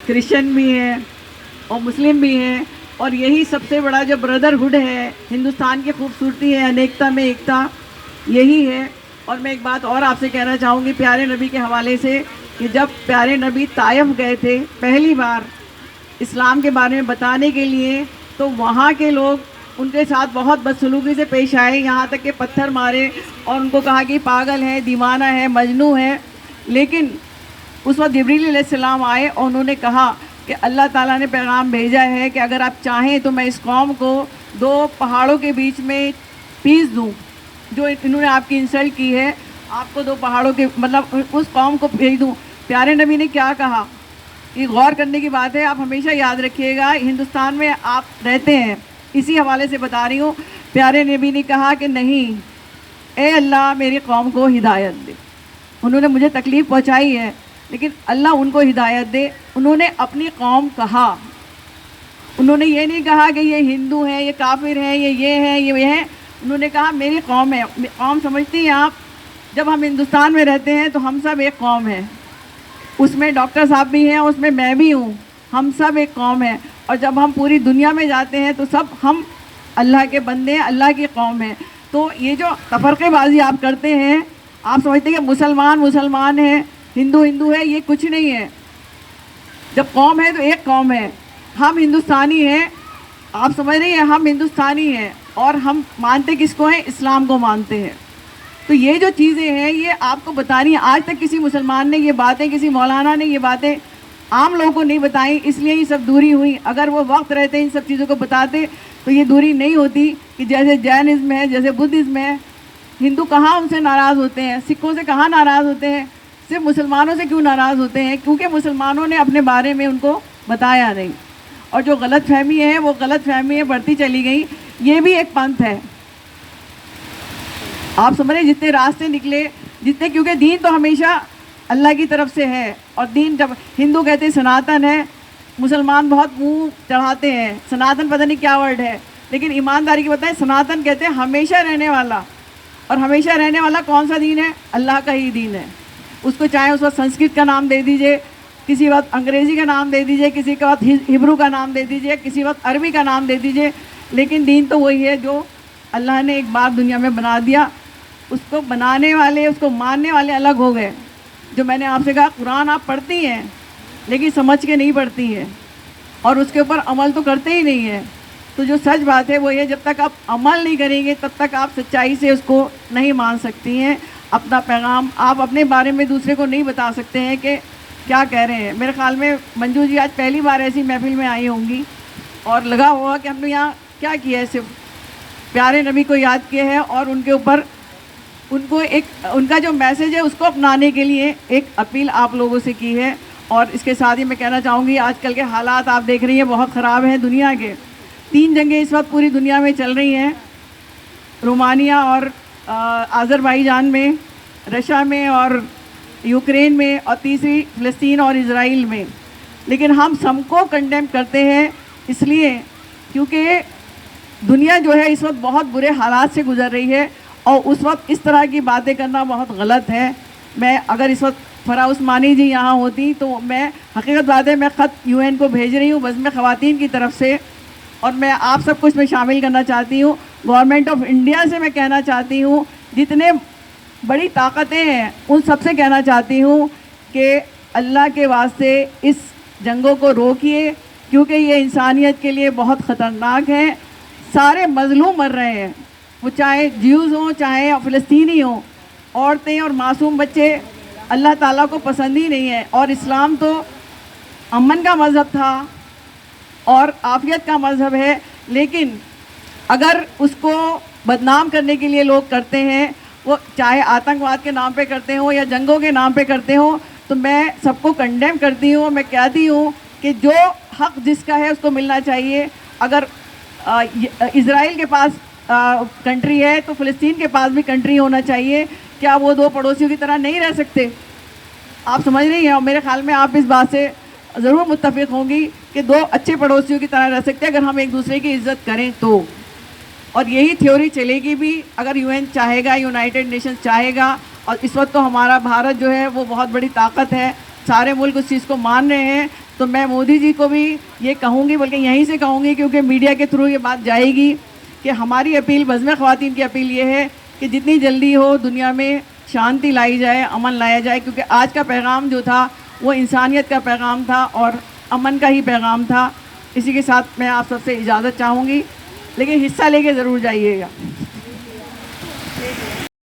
Christian بھی ہیں اور مسلم بھی ہیں، اور یہی سب سے بڑا جو بردرہڈ ہے، ہندوستان کی خوبصورتی ہے، انیکتا میں ایکتا، یہی ہے۔ اور میں ایک بات اور آپ سے کہنا چاہوں گی پیارے نبی کے حوالے سے، کہ جب پیارے نبی طائف گئے تھے پہلی بار اسلام کے بارے میں بتانے کے لیے، تو وہاں کے لوگ ان کے ساتھ بہت بدسلوکی سے پیش آئے، یہاں تک کہ پتھر مارے اور ان کو کہا کہ پاگل ہے، دیوانہ ہے، مجنوں ہے۔ لیکن اس وقت جبریل علیہ السلام آئے اور انہوں نے کہا کہ اللہ تعالیٰ نے پیغام بھیجا ہے کہ اگر آپ چاہیں تو میں اس قوم کو دو پہاڑوں کے بیچ میں پیس دوں، جو انہوں نے آپ کی انسلٹ کی ہے، آپ کو دو پہاڑوں کے مطلب اس قوم کو بھیج دوں۔ پیارے نبی نے کیا کہا، یہ غور کرنے کی بات ہے، آپ ہمیشہ یاد رکھیے گا، ہندوستان میں آپ رہتے ہیں، اسی حوالے سے بتا رہی ہوں۔ پیارے نبی نے کہا کہ نہیں، اے اللہ میری قوم کو ہدایت دے، انہوں نے مجھے تکلیف پہنچائی ہے لیکن اللہ ان کو ہدایت دے۔ انہوں نے اپنی قوم کہا، انہوں نے یہ نہیں کہا کہ یہ ہندو ہیں، یہ کافر ہیں، یہ ہیں، یہ ہیں، انہوں نے کہا میری قوم ہے۔ قوم سمجھتی ہیں آپ؟ جب ہم ہندوستان میں رہتے ہیں تو ہم سب ایک قوم ہیں، اس میں ڈاکٹر صاحب بھی ہیں، اس میں میں بھی ہوں، ہم سب ایک قوم ہیں۔ اور جب ہم پوری دنیا میں جاتے ہیں تو سب ہم اللہ کے بندے ہیں، اللہ کی قوم ہیں۔ تو یہ جو تفرقے بازی آپ کرتے ہیں، آپ سمجھتے ہیں کہ مسلمان مسلمان ہیں، ہندو ہندو ہے، یہ کچھ نہیں ہے۔ جب قوم ہے تو ایک قوم ہے، ہم ہندوستانی ہیں، آپ سمجھ رہی ہیں، ہم ہندوستانی ہیں اور ہم مانتے کس کو ہیں؟ اسلام کو مانتے ہیں۔ تو یہ جو چیزیں ہیں یہ آپ کو بتانی ہیں۔ آج تک کسی مسلمان نے یہ باتیں، کسی مولانا نے یہ باتیں عام لوگوں کو نہیں بتائیں، اس لیے یہ سب دوری ہوئی۔ اگر وہ وقت رہتے ان سب چیزوں کو بتاتے تو یہ دوری نہیں ہوتی، کہ جیسے جینزم ہے، جیسے بدھزم ہے، ہندو کہاں ان سے ناراض ہوتے ہیں، سکھوں سے کہاں ناراض ہوتے ہیں، صرف مسلمانوں سے کیوں ناراض ہوتے ہیں؟ کیونکہ مسلمانوں نے اپنے بارے میں ان کو بتایا نہیں، اور جو غلط فہمی ہے وہ غلط فہمی بڑھتی چلی گئی۔ یہ بھی ایک پنتھ ہے، آپ سمجھ رہے ہیں، جتنے راستے نکلے، جتنے، کیونکہ دین تو ہمیشہ اللہ کی طرف سے ہے، اور دین جب ہندو کہتے ہیں سناتن ہے، مسلمان بہت منہ چڑھاتے ہیں سناتن، پتہ نہیں کیا ورڈ ہے، لیکن ایمانداری کی بتائیں سناتن کہتے ہیں ہمیشہ رہنے والا، اور ہمیشہ رہنے والا کون سا دین ہے؟ اللہ کا ہی دین ہے۔ اس کو چاہے اس وقت سنسکرت کا نام دے دیجئے، کسی وقت انگریزی کا نام دے دیجئے، کسی کے وقت ہبرو کا نام دے دیجئے، کسی وقت عربی کا نام دے دیجئے، لیکن دین تو وہی ہے جو اللہ نے ایک بار دنیا میں بنا دیا۔ اس کو بنانے والے، اس کو ماننے والے الگ ہو گئے۔ جو میں نے آپ سے کہا قرآن آپ پڑھتی ہیں لیکن سمجھ کے نہیں پڑھتی ہیں، اور اس کے اوپر عمل تو کرتے ہی نہیں ہیں۔ تو جو سچ بات ہے وہ یہ، جب تک آپ عمل نہیں کریں گے تب تک آپ سچائی سے اس کو نہیں مان سکتی ہیں۔ اپنا پیغام آپ اپنے بارے میں دوسرے کو نہیں بتا سکتے ہیں کہ کیا کہہ رہے ہیں۔ میرے خیال میں منجو جی آج پہلی بار ایسی محفل میں آئی ہوں گی، اور لگا ہوا کہ ہم نے یہاں کیا کیا ہے، صرف پیارے نبی کو یاد کیا ہے، اور ان کے اوپر ان کو ایک ان کا جو میسج ہے اس کو اپنانے کے لیے ایک اپیل آپ لوگوں سے کی ہے۔ اور اس کے ساتھ ہی میں کہنا چاہوں گی، آج کل کے حالات آپ دیکھ رہی ہیں بہت خراب ہیں دنیا کے۔ 3 جنگیں اس وقت پوری دنیا میں چل رہی ہیں، رومانیہ اور آذربائیجان میں، رشیا میں اور یوکرین میں، اور تیسری فلسطین اور اسرائیل میں۔ لیکن ہم سب کو کنڈیم کرتے ہیں اس لیے کیونکہ دنیا جو ہے اس وقت بہت برے حالات سے گزر رہی ہے، اور اس وقت اس طرح کی باتیں کرنا بہت غلط ہے۔ میں اگر اس وقت فرا عثمانی جی یہاں ہوتی تو میں، حقیقت بات ہے، میں خط UN کو بھیج رہی ہوں بزم خواتین کی طرف سے، اور میں آپ سب کو اس میں شامل کرنا چاہتی ہوں۔ گورنمنٹ آف انڈیا سے میں کہنا چاہتی ہوں، جتنے بڑی طاقتیں ہیں ان سب سے کہنا چاہتی ہوں کہ اللہ کے واسطے اس جنگوں کو روکیے، کیونکہ یہ انسانیت کے لیے بہت خطرناک ہے۔ سارے مظلوم مر رہے ہیں، وہ چاہے جیوز ہوں چاہے فلسطینی ہوں، عورتیں اور معصوم بچے اللہ تعالیٰ کو پسند ہی نہیں ہے۔ اور اسلام تو امن کا مذہب تھا اور عافیت کا مذہب ہے، لیکن اگر اس کو بدنام کرنے کے لیے لوگ کرتے ہیں، وہ چاہے آتنکواد کے نام پہ کرتے ہوں یا جنگوں کے نام پہ کرتے ہوں، تو میں سب کو کنڈیم کرتی ہوں۔ میں کہتی ہوں کہ جو حق جس کا ہے اس کو ملنا چاہیے۔ اگر اسرائیل کے پاس کنٹری ہے تو فلسطین کے پاس بھی کنٹری ہونا چاہیے۔ کیا وہ 2 پڑوسیوں کی طرح نہیں رہ سکتے؟ آپ سمجھ رہی ہیں، اور میرے خیال میں آپ اس بات سے ضرور متفق ہوں گی کہ 2 اچھے پڑوسیوں کی طرح رہ سکتے ہیں اگر ہم ایک دوسرے کی عزت کریں تو۔ اور یہی تھیوری چلے گی بھی اگر UN چاہے گا، یونائٹڈ نیشنز چاہے گا۔ اور اس وقت تو ہمارا بھارت جو ہے وہ بہت بڑی طاقت ہے، سارے ملک اس چیز کو مان رہے ہیں۔ تو میں مودی جی کو بھی یہ کہوں گی، بلکہ یہیں سے کہوں گی کیونکہ میڈیا کے تھرو یہ بات جائے گی کہ ہماری اپیل، بزم خواتین کی اپیل یہ ہے کہ جتنی جلدی ہو دنیا میں شانتی لائی جائے، امن لایا جائے، کیونکہ آج کا پیغام جو تھا وہ انسانیت کا پیغام تھا اور امن کا ہی پیغام تھا۔ اسی کے ساتھ میں آپ سب سے اجازت چاہوں گی، لیکن حصہ لے کے ضرور جائیے گا۔